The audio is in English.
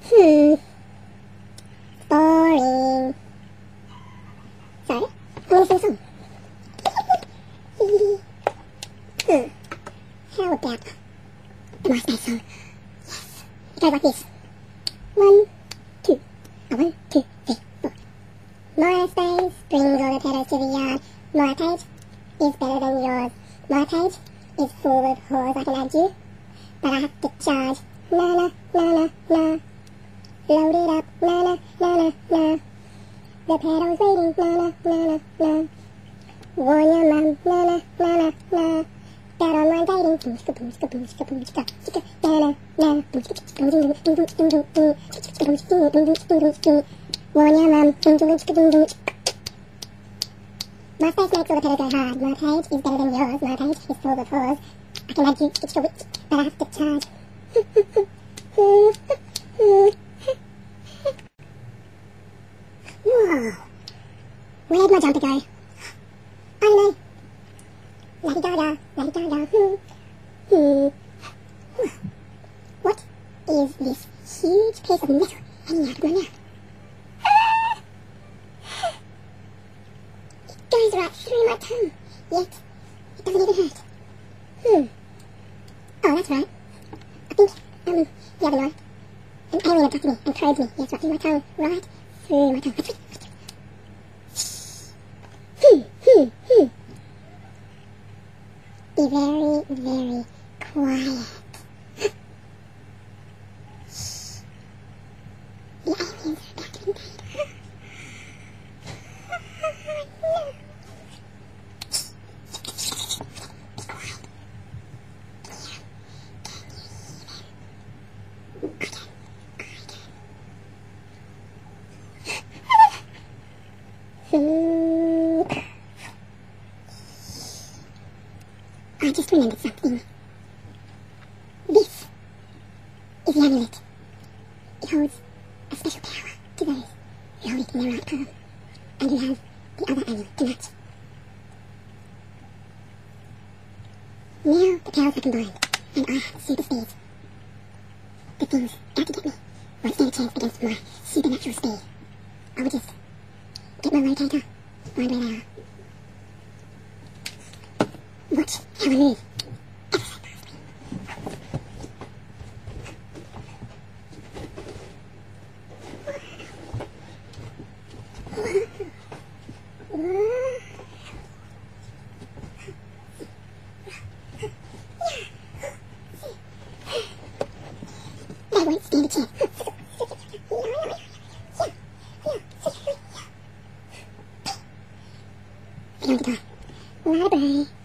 Hmm. Boring. Sorry? I'm gonna sing a song. How about the MySpace song? Yes. It goes like this. 1, 2. 1, 2, 3, 4. MySpace brings all the pedos to the yard. My page is better than yours. My page is full of whores. I can add you, but I have to charge. Na na na na na. Load it up. Na na na na na. The pedo's waiting. Na na na na na. Warn your mom. Na na na na na. About online dating. Boom chicka boom chicka boom chicka boom chicka chicka. Na na na. Boom chicka chicka boom boom boom boom boom boom boom. Chicka boom chicka boom boom boom boom boom. Warn your mom. Boom boom chicka boom boom. My face makes all the pedos go hard. My page is better than yours. My page is full of whores. I can add you, extra witch, but I have to charge. Whoa. Where'd my jumper go? I don't know. Lady Gaga, Lady Gaga. What is this huge piece of metal hanging out of my mouth? It goes right through my tongue, yet it doesn't even hurt. Oh, that's right. I think, the other night, an alien abducted me and probed me, yes, right through my tongue, right through my tongue. Be very, very quiet. The aliens are about to invade. I just remembered something. This is the amulet. It holds a special power to those who hold it in their right palm, and who have the other amulet to match. Now the powers are combined, and I have super speed. The things out to get me won't stand a chance against my supernatural speed. I will just get my locator, find where they are. Watch how I move. They won't stand a chance. They're going to die. Bye-bye.